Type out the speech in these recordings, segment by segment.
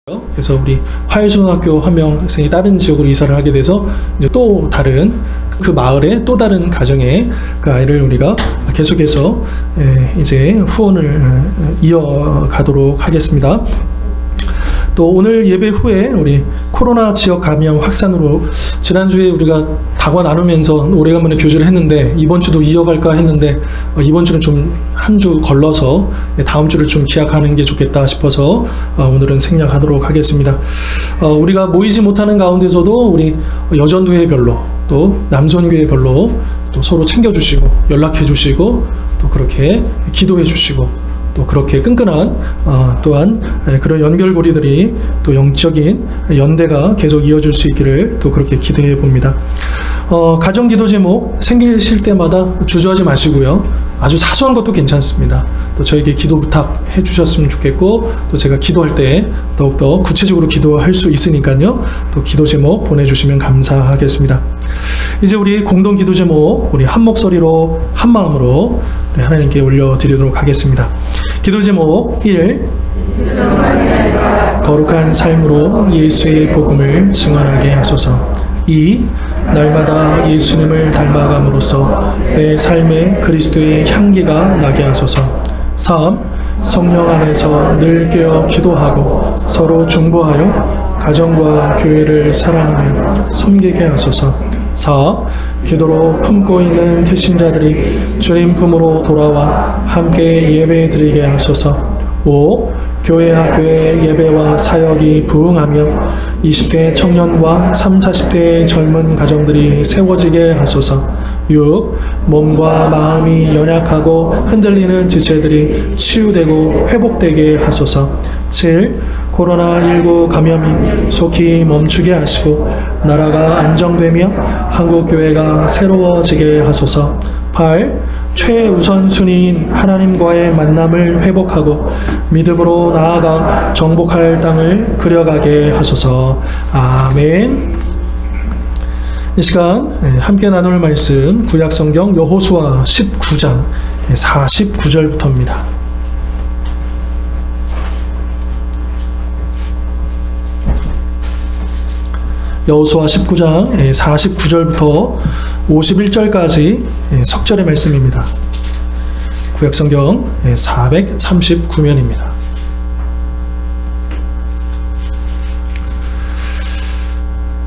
그래서 우리 화일초등학교 한 명 학생이 다른 지역으로 이사를 하게 돼서 이제 또 다른 그 마을에 또 다른 가정의 그 아이를 우리가 계속해서 이제 후원을 이어가도록 하겠습니다. 또 오늘 예배 후에 우리 코로나 지역 감염 확산으로 지난주에 우리가 다과 나누면서 오래간만에 교제를 했는데 이번 주도 이어갈까 했는데 이번 주는 좀 한 주 걸러서 다음 주를 좀 기약하는 게 좋겠다 싶어서 오늘은 생략하도록 하겠습니다. 우리가 모이지 못하는 가운데서도 우리 여전교회별로 또 남선교회별로 또 서로 챙겨주시고 연락해주시고 또 그렇게 기도해주시고 또 그렇게 끈끈한 또한 그런 연결고리들이 또 영적인 연대가 계속 이어질 수 있기를 또 그렇게 기대해 봅니다. 가정기도 제목 생기실 때마다 주저하지 마시고요. 아주 사소한 것도 괜찮습니다. 또 저에게 기도 부탁해 주셨으면 좋겠고 또 제가 기도할 때 더욱더 구체적으로 기도할 수 있으니까요. 또 기도 제목 보내주시면 감사하겠습니다. 이제 우리 공동 기도 제목 우리 한 목소리로 한 마음으로 하나님께 올려드리도록 하겠습니다. 기도 제목 1. 거룩한 삶으로 예수의 복음을 증언하게 하소서. 2. 날마다 예수님을 닮아감으로써 내 삶에 그리스도의 향기가 나게 하소서. 3. 성령 안에서 늘 깨어 기도하고 서로 중보하여 가정과 교회를 사랑하며 섬기게 하소서. 4. 기도로 품고 있는 태신자들이 주님 품으로 돌아와 함께 예배 드리게 하소서. 5. 교회 학교의 예배와 사역이 부흥하며 20대 청년과 30, 40대의 젊은 가정들이 세워지게 하소서. 6. 몸과 마음이 연약하고 흔들리는 지체들이 치유되고 회복되게 하소서. 7. 코로나19 감염이 속히 멈추게 하시고 나라가 안정되며 한국교회가 새로워지게 하소서. 8. 최우선순위인 하나님과의 만남을 회복하고 믿음으로 나아가 정복할 땅을 그려가게 하소서. 아멘. 이 시간 함께 나눌 말씀 구약성경 여호수아 19장 49절부터입니다. 여호수아 19장 49절부터 51절까지 석절의 말씀입니다. 구약성경 439면입니다.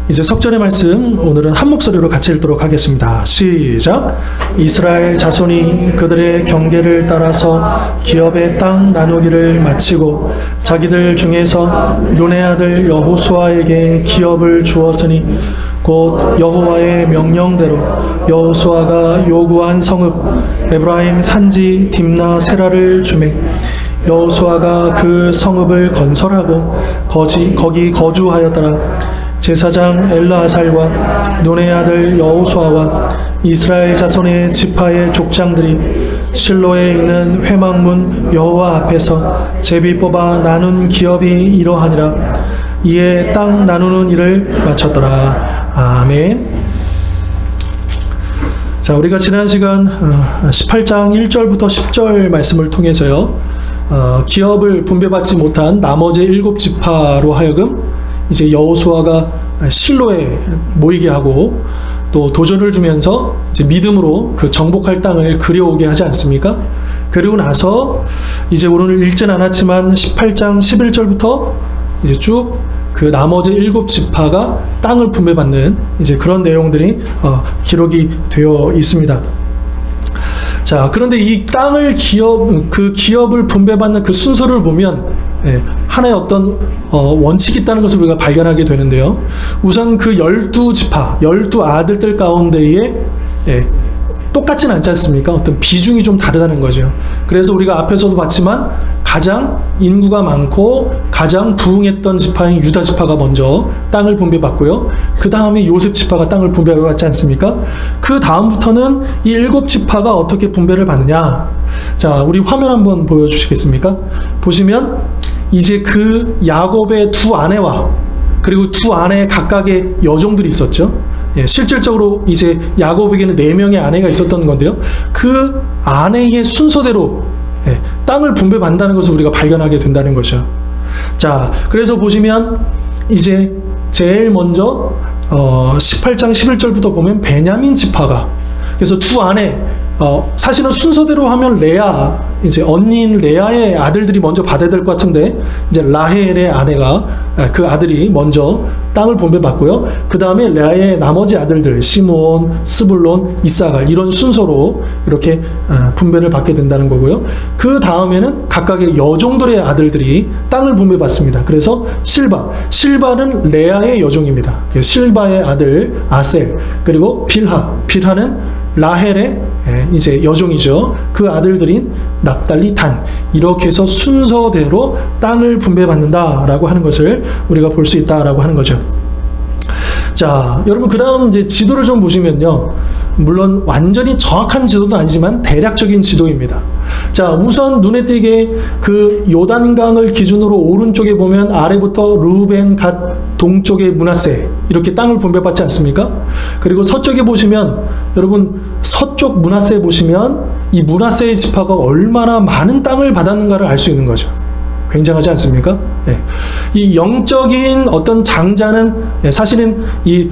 이제 석절의 말씀 오늘은 한 목소리로 같이 읽도록 하겠습니다. 시작. 이스라엘 자손이 그들의 경계를 따라서 기업의 땅 나누기를 마치고 자기들 중에서 눈의 아들 여호수아에게 기업을 주었으니 곧 여호와의 명령대로 여호수아가 요구한 성읍 에브라임 산지 딥나 세라를 주매 여호수아가 그 성읍을 건설하고 거기 거주하였더라. 제사장 엘르아살과 눈의 아들 여호수아와 이스라엘 자손의 지파의 족장들이 실로에 있는 회막문 여호와 앞에서 제비 뽑아 나눈 기업이 이러하니라. 이에 땅 나누는 일을 마쳤더라. 아멘. 자, 우리가 지난 시간 18장 1절부터 10절 말씀을 통해서요, 기업을 분배받지 못한 나머지 7지파로 하여금 이제 여호수아가 실로에 모이게 하고 또 도전을 주면서 이제 믿음으로 그 정복할 땅을 그려오게 하지 않습니까? 그리고 나서 이제 오늘 읽진 않았지만 18장 11절부터 이제 쭉 그 나머지 7지파가 땅을 분배받는 이제 그런 내용들이 기록이 되어 있습니다. 자, 그런데 이 땅을 그 기업을 분배받는 그 순서를 보면 하나의 어떤 원칙이 있다는 것을 우리가 발견하게 되는데요. 우선 그 12지파, 12아들들 가운데에 똑같지는 않지 않습니까? 어떤 비중이 좀 다르다는 거죠. 그래서 우리가 앞에서도 봤지만 가장 인구가 많고 가장 부흥했던 지파인 유다 지파가 먼저 땅을 분배받고요. 그 다음에 요셉 지파가 땅을 분배받지 않습니까? 그 다음부터는 이 7지파가 어떻게 분배를 받느냐. 자, 우리 화면 한번 보여주시겠습니까? 보시면 이제 그 야곱의 두 아내와 그리고 두 아내 각각의 여종들이 있었죠. 실질적으로 이제 야곱에게는 4명의 아내가 있었던 건데요. 그 아내의 순서대로 땅을 분배받는다는 것을 우리가 발견하게 된다는 거죠. 자, 그래서 보시면 이제 제일 먼저 18장 11절부터 보면 베냐민 지파가, 그래서 두 아내, 사실은 순서대로 하면 레아, 이제 언니인 레아의 아들들이 먼저 받아야 될 것 같은데, 이제 라헬의 아내가, 그 아들이 먼저 땅을 분배받고요. 그 다음에 레아의 나머지 아들들, 시므온, 스불론, 이사갈, 이런 순서로 이렇게 분배를 받게 된다는 거고요. 그 다음에는 각각의 여종들의 아들들이 땅을 분배받습니다. 그래서 실바는 레아의 여종입니다. 실바의 아들 아셀, 그리고 빌하는 라헬의 이제 여종이죠. 그 아들들인 납달리, 단, 이렇게 해서 순서대로 땅을 분배받는다라고 하는 것을 우리가 볼 수 있다라고 하는 거죠. 자, 여러분, 그 다음 이제 지도를 좀 보시면요, 물론 완전히 정확한 지도도 아니지만 대략적인 지도입니다. 자, 우선 눈에 띄게 그 요단강을 기준으로 오른쪽에 보면 아래부터 르우벤, 갓, 동쪽에 므낫세, 이렇게 땅을 분배받지 않습니까? 그리고 서쪽에 보시면, 여러분, 서쪽 므낫세에 보시면 이 므낫세의 지파가 얼마나 많은 땅을 받았는가를 알 수 있는 거죠. 굉장하지 않습니까? 네. 이 영적인 어떤 장자는 사실은 이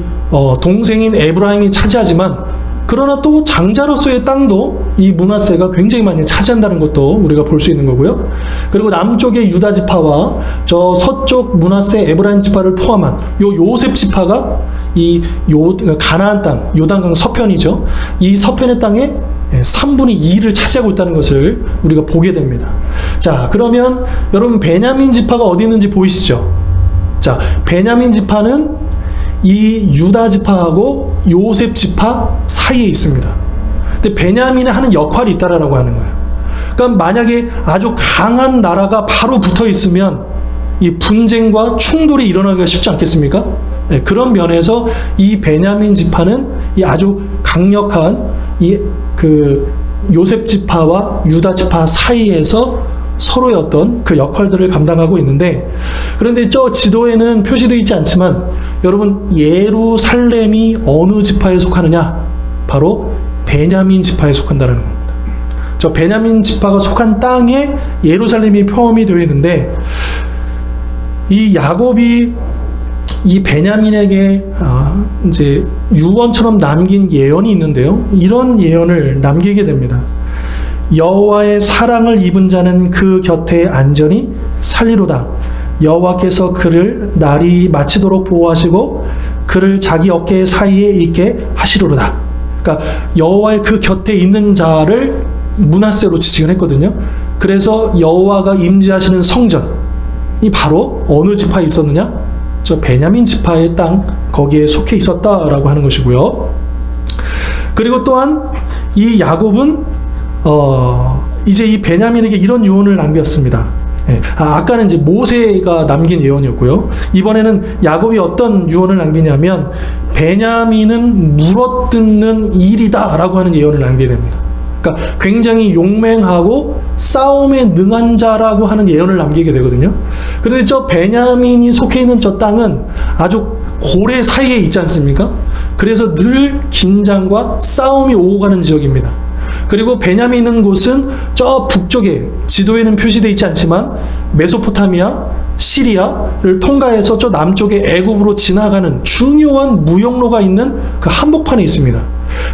동생인 에브라임이 차지하지만, 그러나 또 장자로서의 땅도 이 므낫세가 굉장히 많이 차지한다는 것도 우리가 볼 수 있는 거고요. 그리고 남쪽의 유다 지파와 저 서쪽 므낫세 에브라임 지파를 포함한 요 요셉 지파가 이 가나안 땅, 요단강 서편이죠. 이 서편의 땅에 3분의 2를 차지하고 있다는 것을 우리가 보게 됩니다. 자, 그러면 여러분, 베냐민 지파가 어디 있는지 보이시죠? 자, 베냐민 지파는 이 유다 지파하고 요셉 지파 사이에 있습니다. 근데 베냐민이 하는 역할이 있다라고 하는 거예요. 그러니까 만약에 아주 강한 나라가 바로 붙어 있으면 이 분쟁과 충돌이 일어나기가 쉽지 않겠습니까? 네, 그런 면에서 이 베냐민 지파는 이 아주 강력한 그 요셉 지파와 유다 지파 사이에서 서로의 어떤 그 역할들을 감당하고 있는데, 그런데 저 지도에는 표시되어 있지 않지만, 여러분, 예루살렘이 어느 지파에 속하느냐? 바로 베냐민 지파에 속한다는 겁니다. 저 베냐민 지파가 속한 땅에 예루살렘이 포함이 되어 있는데, 이 야곱이 이 베냐민에게 이제 유언처럼 남긴 예언이 있는데요, 이런 예언을 남기게 됩니다. 여호와의 사랑을 입은 자는 그 곁에 안전히 살리로다. 여호와께서 그를 날이 마치도록 보호하시고 그를 자기 어깨 사이에 있게 하시리로다. 그러니까 여호와의 그 곁에 있는 자를 므낫세로 지칭을 했거든요. 그래서 여호와가 임재하시는 성전이 바로 어느 지파에 있었느냐? 저 베냐민 지파의 땅, 거기에 속해 있었다라고 하는 것이고요. 그리고 또한 이 야곱은 이제 이 베냐민에게 이런 유언을 남겼습니다. 아까는 이제 모세가 남긴 예언이었고요. 이번에는 야곱이 어떤 유언을 남기냐면, 베냐민은 물어뜯는 일이다라고 하는 예언을 남기게 됩니다. 그러니까 굉장히 용맹하고 싸움에 능한 자라고 하는 예언을 남기게 되거든요. 그런데 저 베냐민이 속해 있는 저 땅은 아주 고래 사이에 있지 않습니까? 그래서 늘 긴장과 싸움이 오고 가는 지역입니다. 그리고 베냐민 있는 곳은 저 북쪽에, 지도에는 표시되어 있지 않지만 메소포타미아, 시리아를 통과해서 저 남쪽에 애굽으로 지나가는 중요한 무역로가 있는 그 한복판에 있습니다.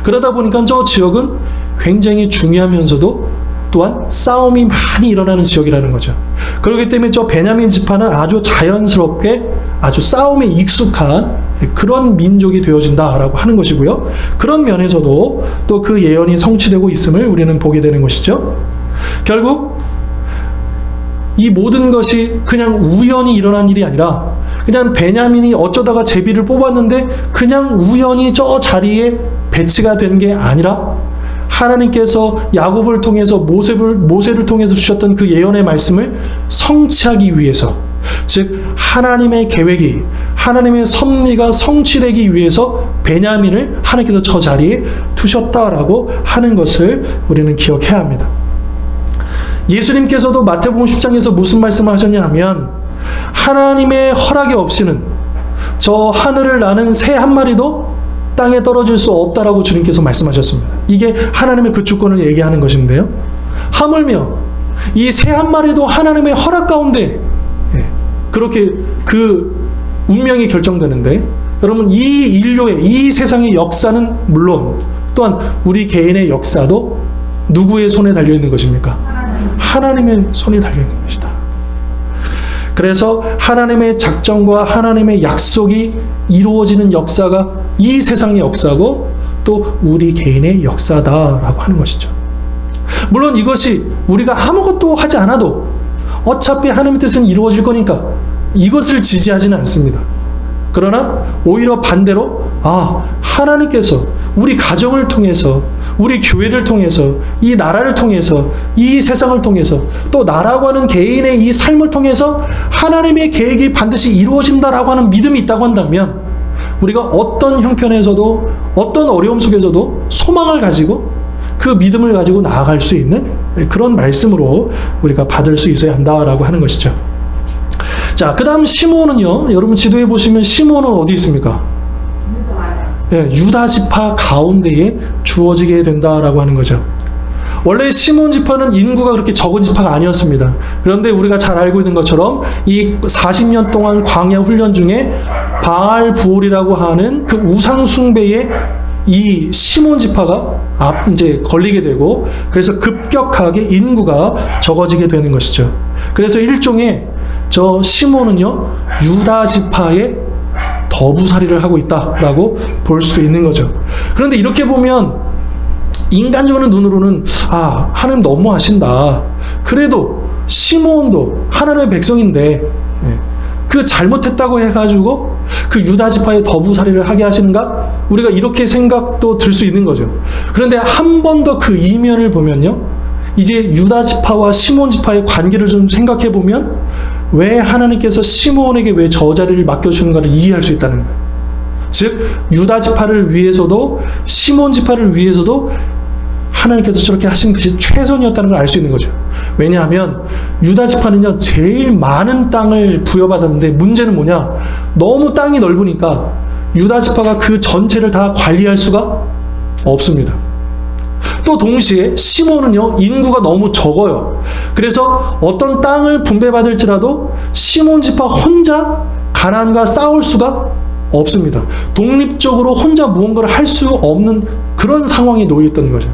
그러다 보니까 저 지역은 굉장히 중요하면서도 또한 싸움이 많이 일어나는 지역이라는 거죠. 그렇기 때문에 저 베냐민 지파는 아주 자연스럽게 아주 싸움에 익숙한 그런 민족이 되어진다라고 하는 것이고요. 그런 면에서도 또 그 예언이 성취되고 있음을 우리는 보게 되는 것이죠. 결국 이 모든 것이 그냥 우연히 일어난 일이 아니라, 그냥 베냐민이 어쩌다가 제비를 뽑았는데 그냥 우연히 저 자리에 배치가 된 게 아니라, 하나님께서 야곱을 통해서 모세를 통해서 주셨던 그 예언의 말씀을 성취하기 위해서, 즉 하나님의 계획이, 하나님의 섭리가 성취되기 위해서 베냐민을 하나님께서 저 자리에 두셨다라고 하는 것을 우리는 기억해야 합니다. 예수님께서도 마태복음 10장에서 무슨 말씀을 하셨냐 하면, 하나님의 허락이 없이는 저 하늘을 나는 새 한 마리도 땅에 떨어질 수 없다라고 주님께서 말씀하셨습니다. 이게 하나님의 그 주권을 얘기하는 것인데요, 하물며 이 새 한 마리도 하나님의 허락 가운데 그렇게 그 운명이 결정되는데, 여러분 이 인류의, 이 세상의 역사는 물론 또한 우리 개인의 역사도 누구의 손에 달려있는 것입니까? 하나님의 손에 달려있는 것이다. 그래서 하나님의 작정과 하나님의 약속이 이루어지는 역사가 이 세상의 역사고 또 우리 개인의 역사다라고 하는 것이죠. 물론 이것이 우리가 아무것도 하지 않아도 어차피 하나님의 뜻은 이루어질 거니까 이것을 지지하지는 않습니다. 그러나 오히려 반대로 하나님께서 우리 가정을 통해서, 우리 교회를 통해서, 이 나라를 통해서, 이 세상을 통해서, 또 나라고 하는 개인의 이 삶을 통해서 하나님의 계획이 반드시 이루어진다라고 하는 믿음이 있다고 한다면, 우리가 어떤 형편에서도, 어떤 어려움 속에서도 소망을 가지고 그 믿음을 가지고 나아갈 수 있는 그런 말씀으로 우리가 받을 수 있어야 한다라고 하는 것이죠. 자, 그 다음 시므온은요, 여러분 지도에 보시면 시므온은 어디 있습니까? 유다 지파 가운데에 주어지게 된다라고 하는 거죠. 원래 시므온 지파는 인구가 그렇게 적은 지파가 아니었습니다. 그런데 우리가 잘 알고 있는 것처럼 이 40년 동안 광야 훈련 중에 바알 부올이라고 하는 그 우상 숭배에 이 시므온 지파가 이제 걸리게 되고, 그래서 급격하게 인구가 적어지게 되는 것이죠. 그래서 일종의 저 시므온은요, 유다 지파의 더부살이를 하고 있다라고 볼 수도 있는 거죠. 그런데 이렇게 보면 인간적인 눈으로는 하나님 너무하신다. 그래도 시므온도 하나님의 백성인데 그 잘못했다고 해가지고 그 유다 지파의 더부살이를 하게 하시는가? 우리가 이렇게 생각도 들 수 있는 거죠. 그런데 한 번 더 그 이면을 보면요, 이제 유다 지파와 시므온 지파의 관계를 좀 생각해 보면 왜 하나님께서 시므온에게 왜 저 자리를 맡겨주는가를 이해할 수 있다는 거예요. 즉 유다 지파를 위해서도 시므온 지파를 위해서도 하나님께서 저렇게 하신 것이 최선이었다는 걸 알 수 있는 거죠. 왜냐하면 유다 지파는요, 제일 많은 땅을 부여받았는데 문제는 뭐냐? 너무 땅이 넓으니까 유다 지파가 그 전체를 다 관리할 수가 없습니다. 또 동시에 시므온은요, 인구가 너무 적어요. 그래서 어떤 땅을 분배받을지라도 시므온 지파 혼자 가나안과 싸울 수가 없습니다. 독립적으로 혼자 무언가를 할 수 없는 그런 상황에 놓여 있던 거죠.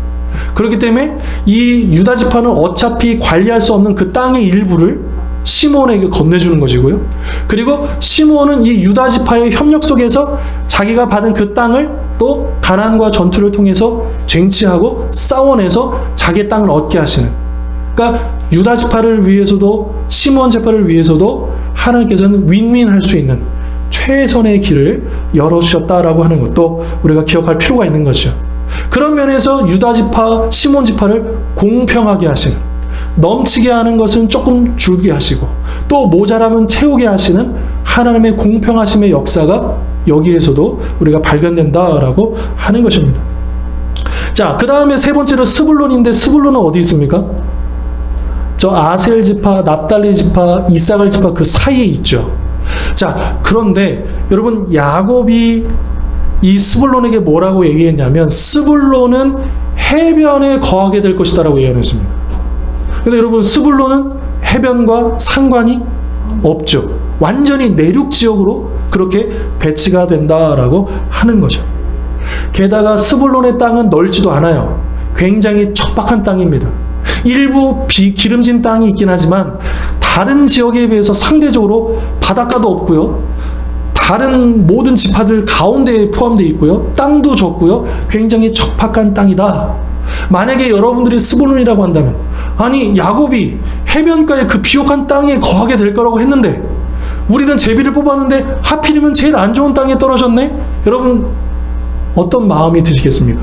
그렇기 때문에 이 유다 지파는 어차피 관리할 수 없는 그 땅의 일부를 시므온에게 건네주는 것이고요. 그리고 시므온은 이 유다 지파의 협력 속에서 자기가 받은 그 땅을 또 가나안과 전투를 통해서 쟁취하고 싸워내서 자기의 땅을 얻게 하시는, 그러니까 유다 지파를 위해서도 시므온 지파를 위해서도 하나님께서는 윈윈할 수 있는 최선의 길을 열어주셨다라고 하는 것도 우리가 기억할 필요가 있는 것이죠. 그런 면에서 유다 지파, 시므온 지파를 공평하게 하시는, 넘치게 하는 것은 조금 줄게 하시고 또 모자라면 채우게 하시는 하나님의 공평하심의 역사가 여기에서도 우리가 발견된다라고 하는 것입니다. 자, 그 다음에 세 번째로 스불론인데, 스불론은 어디 있습니까? 저 아셀 지파, 납달리 지파, 이사갈 지파 그 사이에 있죠. 자, 그런데 여러분 야곱이 이 스불론에게 뭐라고 얘기했냐면, 스불론은 해변에 거하게 될 것이다라고 예언했습니다. 근데 여러분 스불론은 해변과 상관이 없죠. 완전히 내륙 지역으로 그렇게 배치가 된다라고 하는 거죠. 게다가 스불론의 땅은 넓지도 않아요. 굉장히 척박한 땅입니다. 일부 기름진 땅이 있긴 하지만 다른 지역에 비해서 상대적으로 바닷가도 없고요, 다른 모든 지파들 가운데에 포함되어 있고요, 땅도 적고요, 굉장히 척박한 땅이다. 만약에 여러분들이 스불론이라고 한다면, 아니 야곱이 해변가의 그 비옥한 땅에 거하게 될 거라고 했는데 우리는 제비를 뽑았는데 하필이면 제일 안 좋은 땅에 떨어졌네? 여러분 어떤 마음이 드시겠습니까?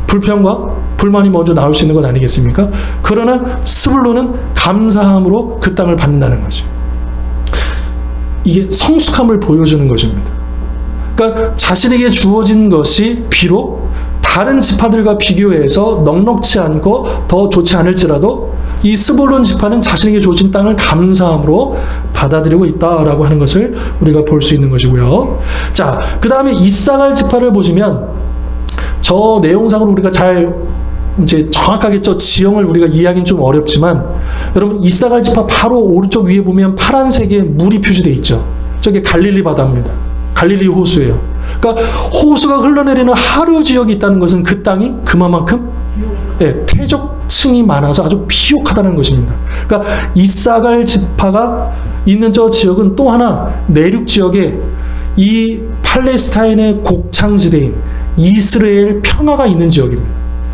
불평과 불만이 먼저 나올 수 있는 것 아니겠습니까? 그러나 스불론은 감사함으로 그 땅을 받는다는 거죠. 이게 성숙함을 보여주는 것입니다. 그러니까 자신에게 주어진 것이 비록 다른 지파들과 비교해서 넉넉지 않고 더 좋지 않을지라도 이 스불론 지파는 자신에게 주어진 땅을 감사함으로 받아들이고 있다라고 하는 것을 우리가 볼 수 있는 것이고요. 자, 그 다음에 이사갈 지파를 보시면 저 내용상으로 우리가 잘 이제 정확하게 저 지형을 우리가 이해하기는 좀 어렵지만, 여러분 이사갈 지파 바로 오른쪽 위에 보면 파란색의 물이 표시되어 있죠. 저게 갈릴리 바다입니다. 갈릴리 호수예요. 그러니까 호수가 흘러내리는 하류 지역이 있다는 것은 그 땅이 그만큼 퇴적층이 많아서 아주 비옥하다는 것입니다. 그러니까 이사갈 지파가 있는 저 지역은 또 하나 내륙 지역에 이 팔레스타인의 곡창지대인 이스라엘 평화가 있는 지역입니다.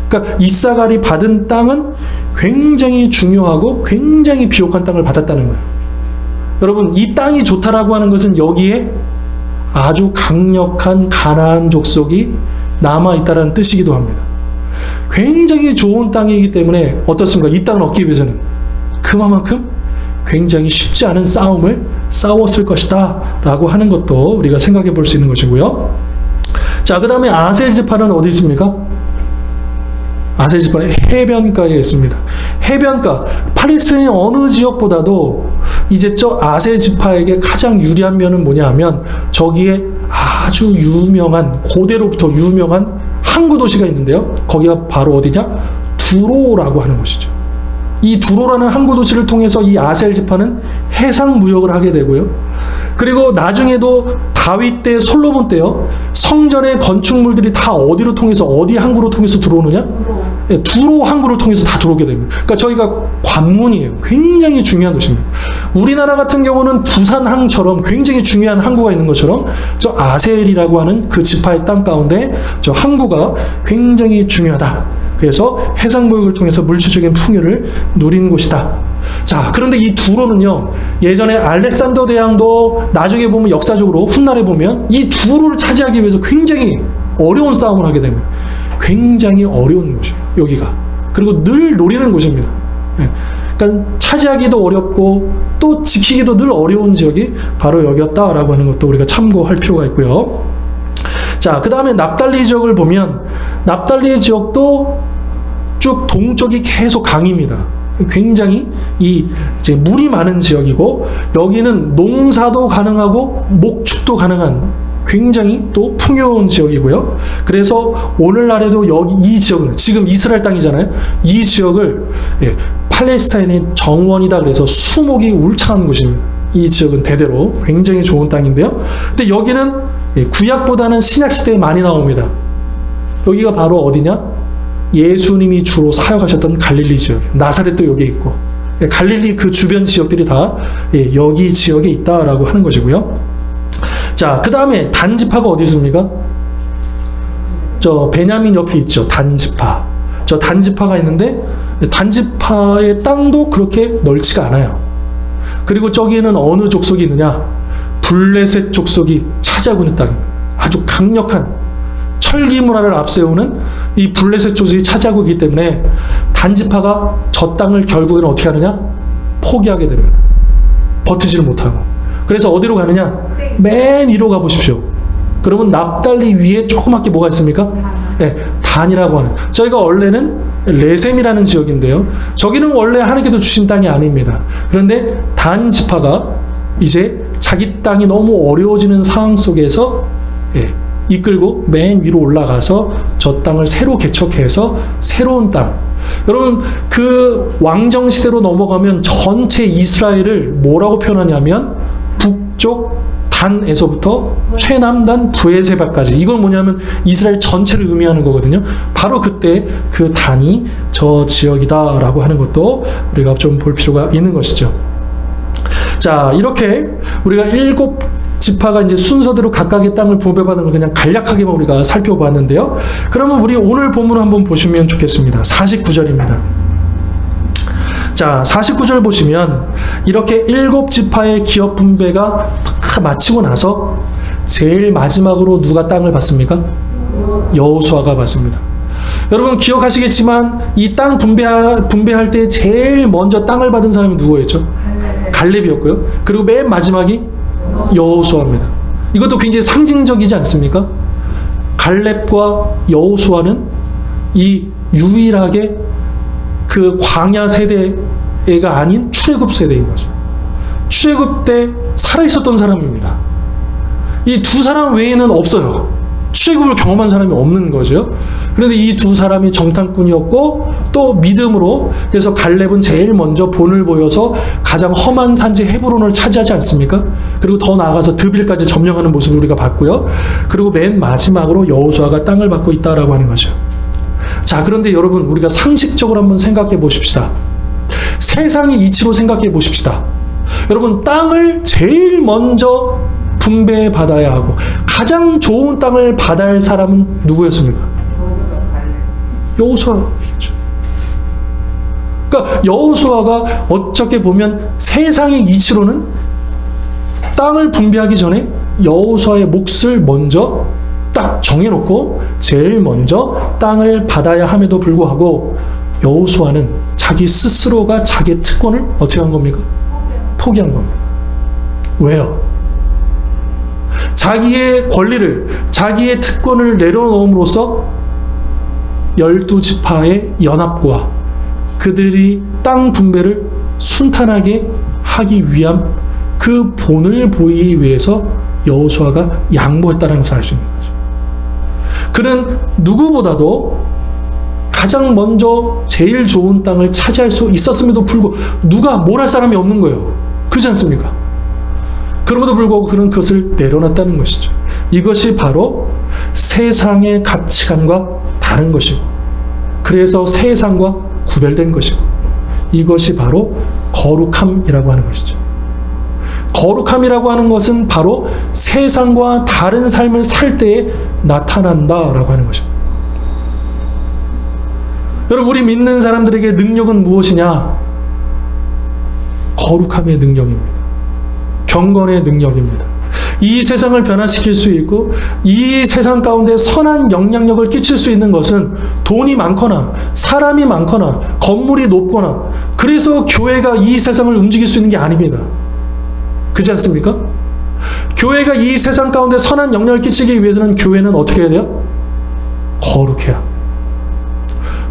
그러니까 이사갈이 받은 땅은 굉장히 중요하고 굉장히 비옥한 땅을 받았다는 거예요. 여러분, 이 땅이 좋다라고 하는 것은 여기에 아주 강력한 가나안 족속이 남아있다는 뜻이기도 합니다. 굉장히 좋은 땅이기 때문에 어떻습니까? 이 땅을 얻기 위해서는 그만큼 굉장히 쉽지 않은 싸움을 싸웠을 것이다 라고 하는 것도 우리가 생각해 볼 수 있는 것이고요. 자, 그 다음에 아셀 지파는 어디 있습니까? 아셀 지파는 해변가에 있습니다. 해변가, 팔레스타인의 어느 지역보다도 이제 저 아셀 지파에게 가장 유리한 면은 뭐냐 하면, 저기에 아주 유명한, 고대로부터 유명한 항구 도시가 있는데요. 거기가 바로 어디냐? 두로라고 하는 곳이죠. 이 두로라는 항구 도시를 통해서 이 아셀 지파는 해상 무역을 하게 되고요. 그리고 나중에도 다윗 때, 솔로몬 때요, 성전의 건축물들이 다 어디로 통해서, 어디 항구로 통해서 들어오느냐? 두로 항구를 통해서 다 들어오게 됩니다. 그러니까 저희가 관문이에요. 굉장히 중요한 도시입니다. 우리나라 같은 경우는 부산항처럼 굉장히 중요한 항구가 있는 것처럼 저 아셀이라고 하는 그 지파의 땅 가운데 저 항구가 굉장히 중요하다. 그래서 해상무역을 통해서 물질적인 풍요를 누린 곳이다. 자, 그런데 이 두로는요, 예전에 알렉산더 대왕도 나중에 보면 역사적으로 훗날에 보면 이 두로를 차지하기 위해서 굉장히 어려운 싸움을 하게 됩니다. 굉장히 어려운 곳이에요, 여기가. 그리고 늘 노리는 곳입니다. 그러니까 차지하기도 어렵고 또 지키기도 늘 어려운 지역이 바로 여기였다라고 하는 것도 우리가 참고할 필요가 있고요. 자, 그 다음에 납달리 지역을 보면, 납달리 지역도 쭉 동쪽이 계속 강입니다. 굉장히 이제 물이 많은 지역이고, 여기는 농사도 가능하고 목축도 가능한 굉장히 또 풍요로운 지역이고요. 그래서 오늘날에도 여기 이 지역은 지금 이스라엘 땅이잖아요. 이 지역을 팔레스타인의 정원이다 그래서 수목이 울창한 곳입니다. 이 지역은 대대로 굉장히 좋은 땅인데요. 근데 여기는 구약보다는 신약 시대에 많이 나옵니다. 여기가 바로 어디냐? 예수님이 주로 사역하셨던 갈릴리 지역, 나사렛도 여기 있고, 갈릴리 그 주변 지역들이 다 여기 지역에 있다라고 하는 것이고요. 자, 그 다음에 단지파가 어디 있습니까? 저 베냐민 옆에 있죠. 단지파. 저 단지파가 있는데, 단지파의 땅도 그렇게 넓지가 않아요. 그리고 저기에는 어느 족속이 있느냐? 블레셋 족속이 차지하고 있는 땅입니다. 아주 강력한 철기 문화를 앞세우는 이 블레셋 족속이 차지하고 있기 때문에 단지파가 저 땅을 결국에는 어떻게 하느냐? 포기하게 됩니다. 버티지를 못하고. 그래서 어디로 가느냐? 맨 위로 가보십시오. 그러면 납달리 위에 조그맣게 뭐가 있습니까? 네, 단이라고 하는. 저희가 원래는 레셈이라는 지역인데요. 저기는 원래 하나님께서 주신 땅이 아닙니다. 그런데 단 지파가 이제 자기 땅이 너무 어려워지는 상황 속에서 이끌고 맨 위로 올라가서 저 땅을 새로 개척해서 새로운 땅. 여러분, 그 왕정 시대로 넘어가면 전체 이스라엘을 뭐라고 표현하냐면 북쪽 단에서부터 최남단 브에세바까지, 이건 뭐냐면 이스라엘 전체를 의미하는 거거든요. 바로 그때 그 단이 저 지역이다라고 하는 것도 우리가 좀 볼 필요가 있는 것이죠. 자, 이렇게 우리가 7 지파가 이제 순서대로 각각의 땅을 분배받은 걸 그냥 간략하게만 우리가 살펴봤는데요. 그러면 우리 오늘 본문을 한번 보시면 좋겠습니다. 49절입니다. 자, 49절 보시면 이렇게 7 지파의 기업 분배가 다 마치고 나서 제일 마지막으로 누가 땅을 받습니까? 여호수아가 받습니다. 여러분 기억하시겠지만 이 땅 분배할 때 제일 먼저 땅을 받은 사람이 누구였죠? 갈렙이었고요. 그리고 맨 마지막이 여호수아입니다. 이것도 굉장히 상징적이지 않습니까? 갈렙과 여호수아는 이 유일하게 그 광야 세대가 아닌 출애굽 세대인 거죠. 출애굽 때 살아있었던 사람입니다. 이 두 사람 외에는 없어요. 출애굽을 경험한 사람이 없는 거죠. 그런데 이 두 사람이 정탐꾼이었고 또 믿음으로, 그래서 갈렙은 제일 먼저 본을 보여서 가장 험한 산지 헤브론을 차지하지 않습니까? 그리고 더 나아가서 드빌까지 점령하는 모습을 우리가 봤고요. 그리고 맨 마지막으로 여호수아가 땅을 받고 있다라고 하는 거죠. 자, 그런데 여러분, 우리가 상식적으로 한번 생각해 보십시다. 세상의 이치로 생각해 보십시다. 여러분, 땅을 제일 먼저 분배받아야 하고 가장 좋은 땅을 받아야 할 사람은 누구였습니까? 여호수아이겠죠. 그러니까 여호수아가 어떻게 보면 세상의 이치로는 땅을 분배하기 전에 여호수아의 몫을 먼저 딱 정해놓고 제일 먼저 땅을 받아야 함에도 불구하고 여호수아는 자기 스스로가 자기의 특권을 어떻게 한 겁니까? 포기한 겁니다. 왜요? 자기의 권리를, 자기의 특권을 내려놓음으로써 12지파의 연합과 그들이 땅 분배를 순탄하게 하기 위한 그 본을 보이기 위해서 여호수아가 양보했다는 것을 알 수 있는 거죠. 그는 누구보다도 가장 먼저 제일 좋은 땅을 차지할 수 있었음에도 불구하고 누가 뭘 할 사람이 없는 거예요. 그렇지 않습니까? 그럼에도 불구하고 그는 그것을 내려놨다는 것이죠. 이것이 바로 세상의 가치관과 다른 것이고, 그래서 세상과 구별된 것이고, 이것이 바로 거룩함이라고 하는 것이죠. 거룩함이라고 하는 것은 바로 세상과 다른 삶을 살 때에 나타난다라고 하는 것입니다. 여러분, 우리 믿는 사람들에게 능력은 무엇이냐? 거룩함의 능력입니다. 경건의 능력입니다. 이 세상을 변화시킬 수 있고 이 세상 가운데 선한 영향력을 끼칠 수 있는 것은 돈이 많거나 사람이 많거나 건물이 높거나, 그래서 교회가 이 세상을 움직일 수 있는 게 아닙니다. 그렇지 않습니까? 교회가 이 세상 가운데 선한 영향을 끼치기 위해서는 교회는 어떻게 해야 돼요? 거룩해야 합니다.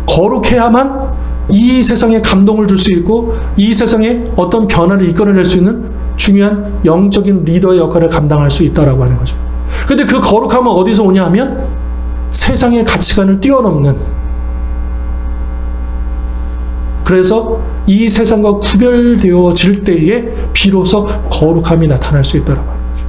거룩해야만 이 세상에 감동을 줄 수 있고 이 세상에 어떤 변화를 이끌어낼 수 있는 중요한 영적인 리더의 역할을 감당할 수 있다라고 하는 거죠. 그런데 그 거룩함은 어디서 오냐 하면 세상의 가치관을 뛰어넘는, 그래서 이 세상과 구별되어질 때에 비로소 거룩함이 나타날 수 있다라고 하는 거죠.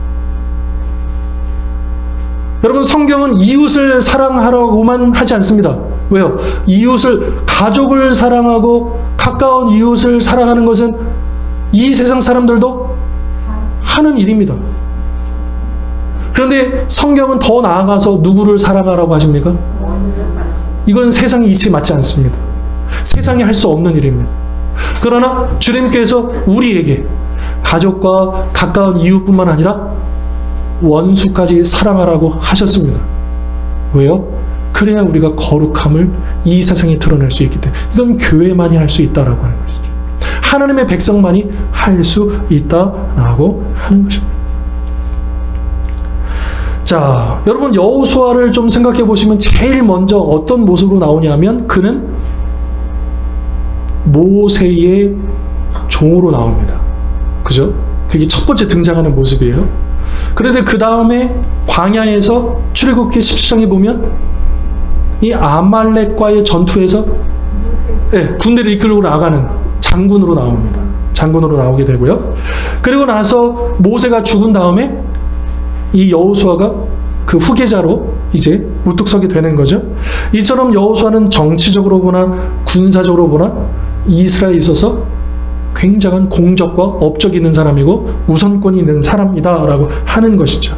여러분, 성경은 이웃을 사랑하라고만 하지 않습니다. 왜요? 이웃을, 가족을 사랑하고 가까운 이웃을 사랑하는 것은 이 세상 사람들도 하는 일입니다. 그런데 성경은 더 나아가서 누구를 사랑하라고 하십니까? 이건 세상의 이치에 맞지 않습니다. 세상이 할 수 없는 일입니다. 그러나 주님께서 우리에게 가족과 가까운 이웃뿐만 아니라 원수까지 사랑하라고 하셨습니다. 왜요? 그래야 우리가 거룩함을 이 세상에 드러낼 수 있기 때문에, 이건 교회만이 할 수 있다라고 하는 것이죠. 하나님의 백성만이 할 수 있다라고 하는 것입니다. 자, 여러분, 여호수아를 좀 생각해 보시면 제일 먼저 어떤 모습으로 나오냐면 그는 모세의 종으로 나옵니다. 그죠? 그게 첫 번째 등장하는 모습이에요. 그런데 그 다음에 광야에서 출애굽기 17장에 보면 이 아말렉과의 전투에서 군대를 이끌고 나가는 장군으로 나옵니다. 장군으로 나오게 되고요. 그리고 나서 모세가 죽은 다음에 이 여호수아가 그 후계자로 이제 우뚝 서게 되는 거죠. 이처럼 여호수아는 정치적으로 보나 군사적으로 보나 이스라엘에 있어서 굉장한 공적과 업적이 있는 사람이고 우선권이 있는 사람이다라고 하는 것이죠.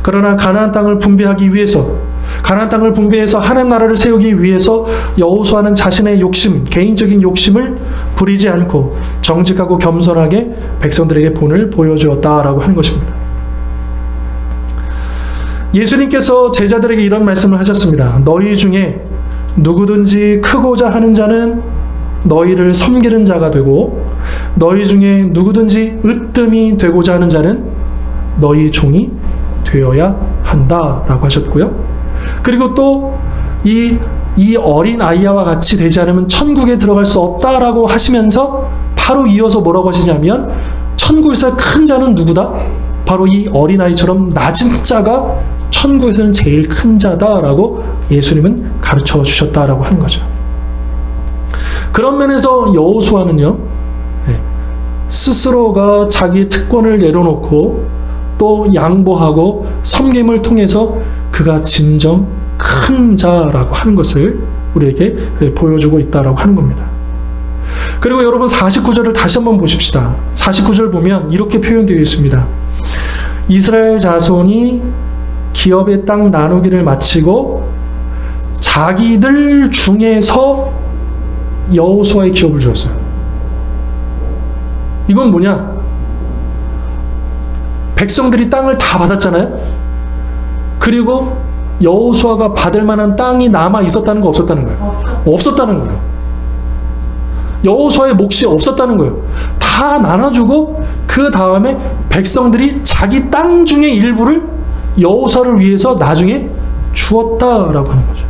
그러나 가나안 땅을 분배하기 위해서, 가나안 땅을 분배해서 하나님 나라를 세우기 위해서 여호수아는 자신의 욕심, 개인적인 욕심을 부리지 않고 정직하고 겸손하게 백성들에게 본을 보여주었다라고 하는 것입니다. 예수님께서 제자들에게 이런 말씀을 하셨습니다. 너희 중에 누구든지 크고자 하는 자는 너희를 섬기는 자가 되고, 너희 중에 누구든지 으뜸이 되고자 하는 자는 너희 종이 되어야 한다라고 하셨고요. 그리고 또 이 어린 아이와 같이 되지 않으면 천국에 들어갈 수 없다라고 하시면서 바로 이어서 뭐라고 하시냐면, 천국에서 큰 자는 누구다? 바로 이 어린아이처럼 낮은 자가 천국에서는 제일 큰 자다라고 예수님은 가르쳐 주셨다라고 하는 거죠. 그런 면에서 여호수아는요, 스스로가 자기의 특권을 내려놓고 또 양보하고 섬김을 통해서 그가 진정 큰 자라고 하는 것을 우리에게 보여주고 있다라고 하는 겁니다. 그리고 여러분 49절을 다시 한번 보십시다. 49절 보면 이렇게 표현되어 있습니다. 이스라엘 자손이 기업의 땅 나누기를 마치고 자기들 중에서 여호수아의 기업을 주었어요. 이건 뭐냐? 백성들이 땅을 다 받았잖아요. 그리고 여호수아가 받을 만한 땅이 남아 있었다는 거 없었다는 거예요? 없었다는 거예요. 여호수아의 몫이 없었다는 거예요. 다 나눠주고 그 다음에 백성들이 자기 땅 중에 일부를 여호수아를 위해서 나중에 주었다라고 하는 거죠.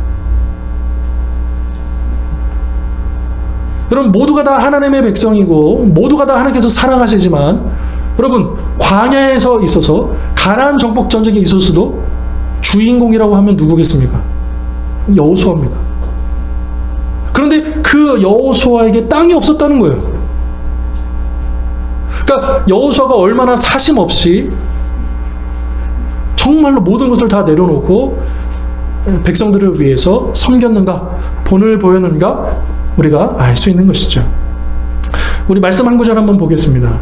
여러분 모두가 다 하나님의 백성이고 모두가 다 하나님께서 사랑하시지만 여러분 광야에서 있어서 가나안 정복 전쟁에 있어서도 주인공이라고 하면 누구겠습니까? 여호수아입니다. 그런데 그 여호수아에게 땅이 없었다는 거예요. 그러니까 여호수아가 얼마나 사심 없이 정말로 모든 것을 다 내려놓고 백성들을 위해서 섬겼는가, 본을 보였는가 우리가 알 수 있는 것이죠. 우리 말씀 한 구절 한번 보겠습니다.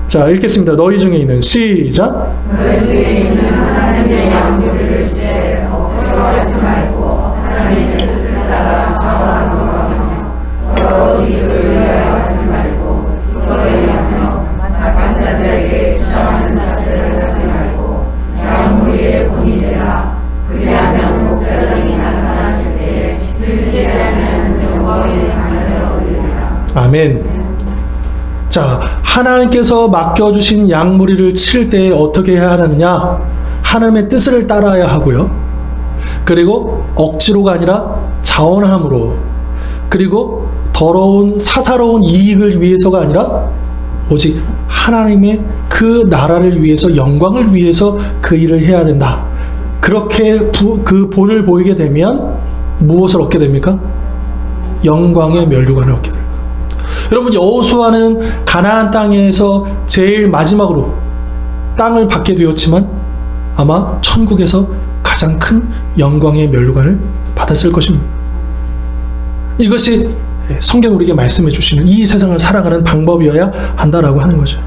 자, 읽겠습니다. 너희 중에 있는 시작. 너희 중에 있는 하나님의 양들을 이제 억지로 하지 말고 하나님의 뜻을 따라 사랑하는 거하며 너희 의뢰하여 하지 말고 너희하며 반자들에게 주장하는 자세를 하지 말고 양무리의 본이 되라. 그리하면 목자들이 나타나실 때에 들리게 하면 영광의 하늘을 얻으리라. 아멘. 자, 하나님께서 맡겨주신 양무리를 칠 때 어떻게 해야 하느냐? 하나님의 뜻을 따라야 하고요. 그리고 억지로가 아니라 자원함으로, 그리고 더러운 사사로운 이익을 위해서가 아니라 오직 하나님의 그 나라를 위해서, 영광을 위해서 그 일을 해야 된다. 그렇게 그 본을 보이게 되면 무엇을 얻게 됩니까? 영광의 면류관을 얻게 됩니다. 여러분 여호수아는 가나안 땅에서 제일 마지막으로 땅을 받게 되었지만 아마 천국에서 가장 큰 영광의 면류관을 받았을 것입니다. 이것이 성경 우리에게 말씀해 주시는 이 세상을 살아가는 방법이어야 한다라고 하는 거죠.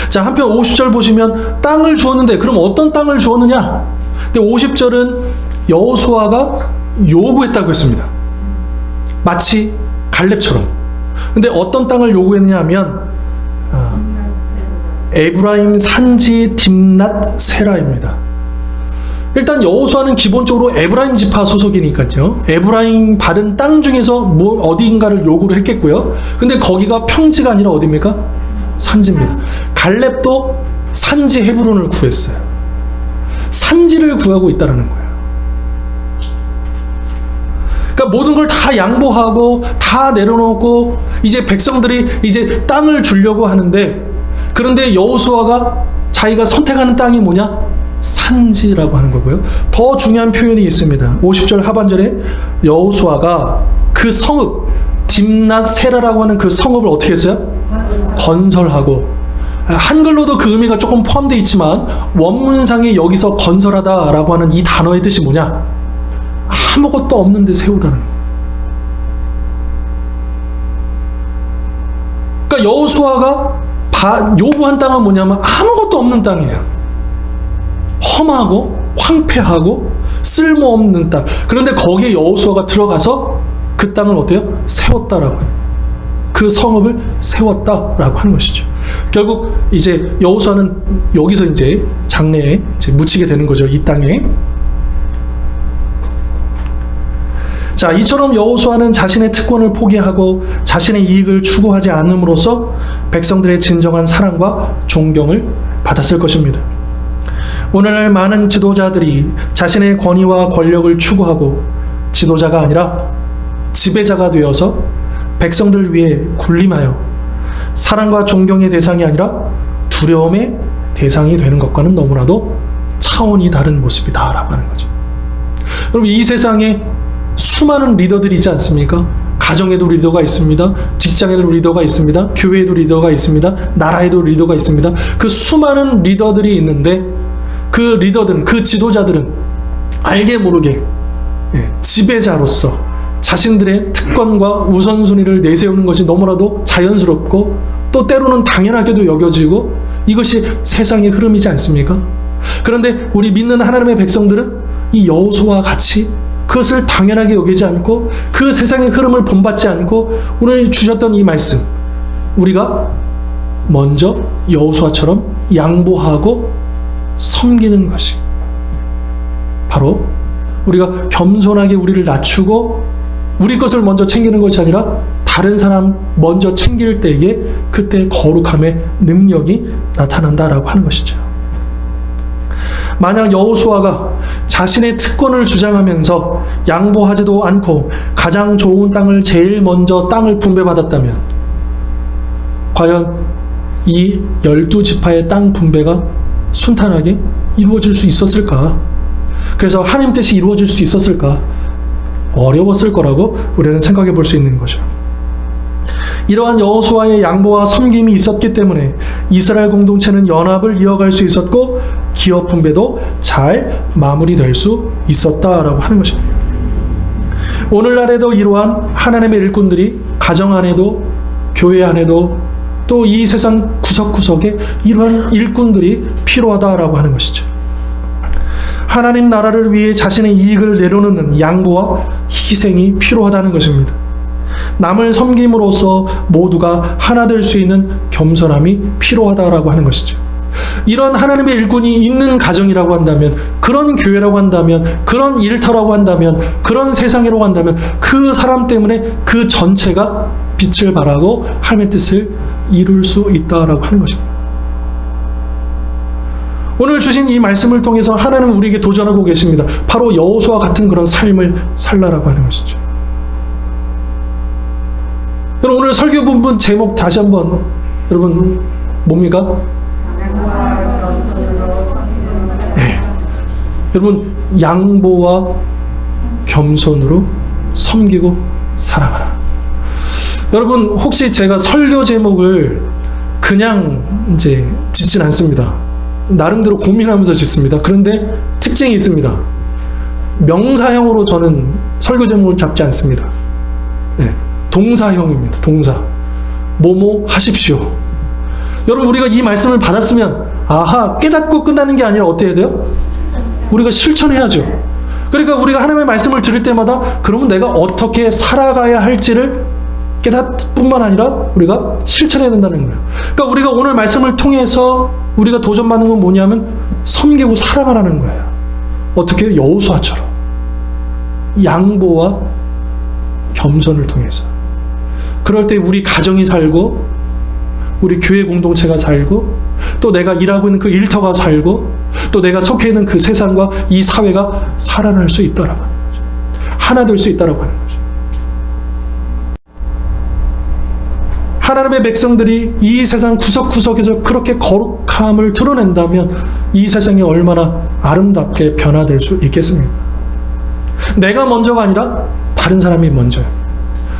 자, 한편 50절 보시면 땅을 주었는데 그럼 어떤 땅을 주었느냐? 근데 50절은 여호수아가 요구했다고 했습니다. 마치 갈렙처럼. 근데 어떤 땅을 요구했느냐 하면 에브라임 산지 딥낫 세라입니다. 일단 여호수아는 기본적으로 에브라임 지파 소속이니까요. 에브라임 받은 땅 중에서 어딘가를 요구를 했겠고요. 근데 거기가 평지가 아니라 어디입니까? 산지입니다. 갈렙도 산지 헤브론을 구했어요. 산지를 구하고 있다는 거예요. 그러니까 모든 걸 다 양보하고 다 내려놓고 이제 백성들이 이제 땅을 주려고 하는데, 그런데 여호수아가 자기가 선택하는 땅이 뭐냐? 산지라고 하는 거고요. 더 중요한 표현이 있습니다. 50절 하반절에 여호수아가 그 성읍 딥낫 세라라고 하는 그 성읍을 어떻게 했어요? 건설하고, 한글로도 그 의미가 조금 포함되어 있지만 원문상에 여기서 건설하다라고 하는 이 단어의 뜻이 뭐냐? 아무것도 없는데 세우다는 거예요. 그러니까 여호수아가 요구한 땅은 뭐냐면 아무것도 없는 땅이에요. 험하고 황폐하고 쓸모없는 땅. 그런데 거기에 여호수아가 들어가서 그 땅을 어때요? 세웠다라고 해요. 그 성읍을 세웠다라고 하는 것이죠. 결국 이제 여호수아는 여기서 이제 장래에 이제 묻히게 되는 거죠. 이 땅에. 자, 이처럼 여호수아는 자신의 특권을 포기하고 자신의 이익을 추구하지 않음으로써 백성들의 진정한 사랑과 존경을 받았을 것입니다. 오늘날 많은 지도자들이 자신의 권위와 권력을 추구하고 지도자가 아니라 지배자가 되어서 백성들 위해 군림하여 사랑과 존경의 대상이 아니라 두려움의 대상이 되는 것과는 너무나도 차원이 다른 모습이다라고 하는 거죠. 여러분, 이 세상에 수많은 리더들이 있지 않습니까? 가정에도 리더가 있습니다. 직장에도 리더가 있습니다. 교회에도 리더가 있습니다. 나라에도 리더가 있습니다. 그 수많은 리더들이 있는데 그 리더들은, 그 지도자들은 알게 모르게 지배자로서 자신들의 특권과 우선순위를 내세우는 것이 너무나도 자연스럽고 또 때로는 당연하게도 여겨지고 이것이 세상의 흐름이지 않습니까? 그런데 우리 믿는 하나님의 백성들은 이 여호수아와 같이 그것을 당연하게 여기지 않고 그 세상의 흐름을 본받지 않고 오늘 주셨던 이 말씀, 우리가 먼저 여호수아처럼 양보하고 섬기는 것이 바로 우리가 겸손하게 우리를 낮추고 우리 것을 먼저 챙기는 것이 아니라 다른 사람 먼저 챙길 때에 그때 거룩함의 능력이 나타난다라고 하는 것이죠. 만약 여호수아가 자신의 특권을 주장하면서 양보하지도 않고 가장 좋은 땅을 제일 먼저 땅을 분배받았다면 과연 이 12지파의 땅 분배가 순탄하게 이루어질 수 있었을까? 그래서 하나님 뜻이 이루어질 수 있었을까? 어려웠을 거라고 우리는 생각해 볼 수 있는 거죠. 이러한 여호수아의 양보와 섬김이 있었기 때문에 이스라엘 공동체는 연합을 이어갈 수 있었고 기업 분배도 잘 마무리될 수 있었다라고 하는 것입니다. 오늘날에도 이러한 하나님의 일꾼들이 가정 안에도 교회 안에도 또 이 세상 구석구석에 이러한 일꾼들이 필요하다라고 하는 것이죠. 하나님 나라를 위해 자신의 이익을 내려놓는 양보와 희생이 필요하다는 것입니다. 남을 섬김으로써 모두가 하나 될 수 있는 겸손함이 필요하다라고 하는 것이죠. 이런 하나님의 일꾼이 있는 가정이라고 한다면, 그런 교회라고 한다면, 그런 일터라고 한다면, 그런 세상이라고 한다면 그 사람 때문에 그 전체가 빛을 발하고 하나님의 뜻을 이룰 수 있다라고 하는 것입니다. 오늘 주신 이 말씀을 통해서 하나님은 우리에게 도전하고 계십니다. 바로 여호수아와 같은 그런 삶을 살라라고 하는 것이죠. 여러분, 오늘 설교 본문 제목 다시 한번 여러분 뭡니까? 네. 여러분, 양보와 겸손으로 섬기고 사랑하라. 여러분, 혹시 제가 설교 제목을 그냥 이제 짓진 않습니다. 나름대로 고민하면서 짓습니다. 그런데 특징이 있습니다. 명사형으로 저는 설교 제목을 잡지 않습니다. 네. 동사형입니다. 동사. 뭐뭐 하십시오. 여러분, 우리가 이 말씀을 받았으면 아하, 깨닫고 끝나는 게 아니라 어떻게 해야 돼요? 우리가 실천해야죠. 그러니까 우리가 하나님의 말씀을 들을 때마다 그러면 내가 어떻게 살아가야 할지를 깨닫을 뿐만 아니라 우리가 실천해야 된다는 거예요. 그러니까 우리가 오늘 말씀을 통해서 우리가 도전받는 건 뭐냐면 섬기고 사랑하라는 거예요. 어떻게? 여호수아처럼 양보와 겸손을 통해서. 그럴 때 우리 가정이 살고 우리 교회 공동체가 살고 또 내가 일하고 있는 그 일터가 살고 또 내가 속해 있는 그 세상과 이 사회가 살아날 수 있다라고 하는 거죠. 하나 될 수 있다라고 하는 거죠. 하나님의 백성들이 이 세상 구석구석에서 그렇게 거룩함을 드러낸다면 이 세상이 얼마나 아름답게 변화될 수 있겠습니까? 내가 먼저가 아니라 다른 사람이 먼저요.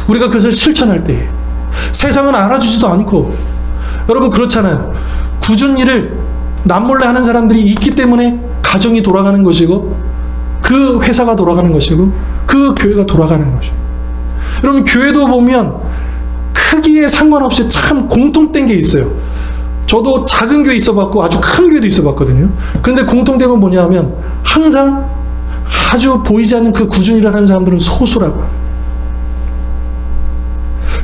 우리가 그것을 실천할 때에 세상은 알아주지도 않고, 여러분 그렇잖아요. 굳은 일을 남몰래 하는 사람들이 있기 때문에 가정이 돌아가는 것이고 그 회사가 돌아가는 것이고 그 교회가 돌아가는 것이고, 여러분 교회도 보면 크기에 상관없이 참 공통된 게 있어요. 저도 작은 교회 있어봤고 아주 큰 교회도 있어봤거든요. 그런데 공통된 건 뭐냐면 항상 아주 보이지 않는 그 꾸준히 일하는 사람들은 소수라고 합니다.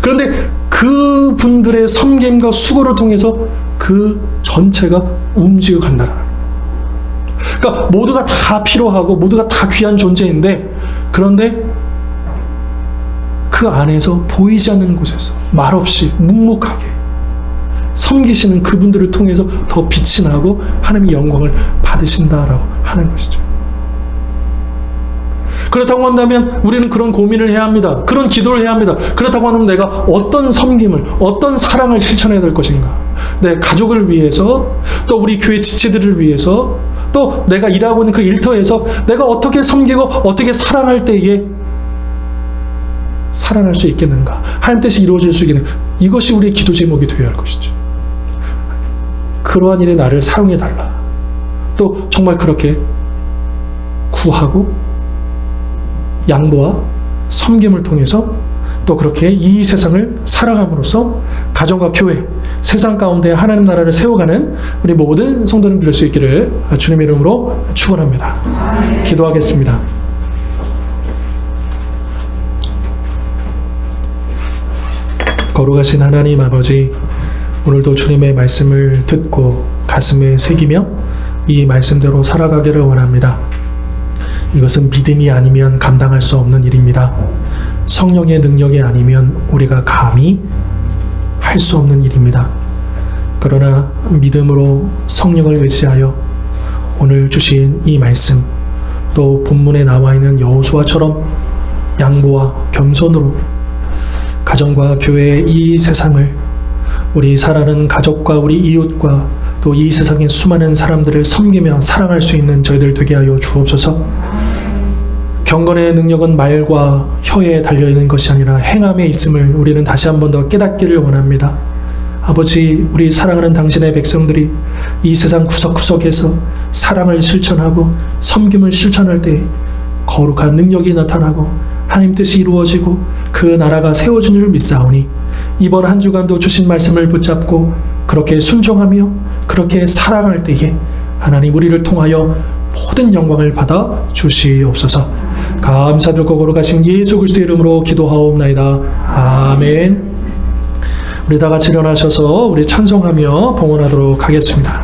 그런데 그분들의 섬김과 수고를 통해서 그 전체가 움직여 간다는 거예요. 그러니까 모두가 다 필요하고 모두가 다 귀한 존재인데, 그런데 그 안에서 보이지 않는 곳에서 말없이 묵묵하게 섬기시는 그분들을 통해서 더 빛이 나고 하나님의 영광을 받으신다라고 하는 것이죠. 그렇다고 한다면 우리는 그런 고민을 해야 합니다. 그런 기도를 해야 합니다. 그렇다고 하면 내가 어떤 섬김을, 어떤 사랑을 실천해야 될 것인가? 내 가족을 위해서, 또 우리 교회 지체들을 위해서, 또 내가 일하고 있는 그 일터에서 내가 어떻게 섬기고 어떻게 사랑할 때에 살아날 수 있겠는가? 하나님 뜻이 이루어질 수 있겠는가? 이것이 우리의 기도 제목이 되어야 할 것이죠. 그러한 일에 나를 사용해달라. 또 정말 그렇게 구하고 양보와 섬김을 통해서 또 그렇게 이 세상을 살아감으로써 가정과 교회, 세상 가운데 하나님 나라를 세워가는 우리 모든 성도님들 될 수 있기를 주님의 이름으로 축원합니다. 기도하겠습니다. 거룩하신 하나님 아버지, 오늘도 주님의 말씀을 듣고 가슴에 새기며 이 말씀대로 살아가기를 원합니다. 이것은 믿음이 아니면 감당할 수 없는 일입니다. 성령의 능력이 아니면 우리가 감히 할 수 없는 일입니다. 그러나 믿음으로 성령을 의지하여 오늘 주신 이 말씀, 또 본문에 나와 있는 여호수아처럼 양보와 겸손으로 가정과 교회의 이 세상을, 우리 살아가는 가족과 우리 이웃과 또 이 세상의 수많은 사람들을 섬기며 사랑할 수 있는 저희들 되게 하여 주옵소서. 경건의 능력은 말과 혀에 달려있는 것이 아니라 행함에 있음을 우리는 다시 한 번 더 깨닫기를 원합니다. 아버지, 우리 사랑하는 당신의 백성들이 이 세상 구석구석에서 사랑을 실천하고 섬김을 실천할 때 거룩한 능력이 나타나고 하나님 뜻이 이루어지고 그 나라가 세워진 줄 믿사오니 이번 한 주간도 주신 말씀을 붙잡고 그렇게 순종하며 그렇게 사랑할 때에 하나님 우리를 통하여 모든 영광을 받아 주시옵소서. 감사드리고 거룩하신 예수 그리스도의 이름으로 기도하옵나이다. 아멘. 우리 다 같이 일어나셔서 우리 찬송하며 봉헌하도록 하겠습니다.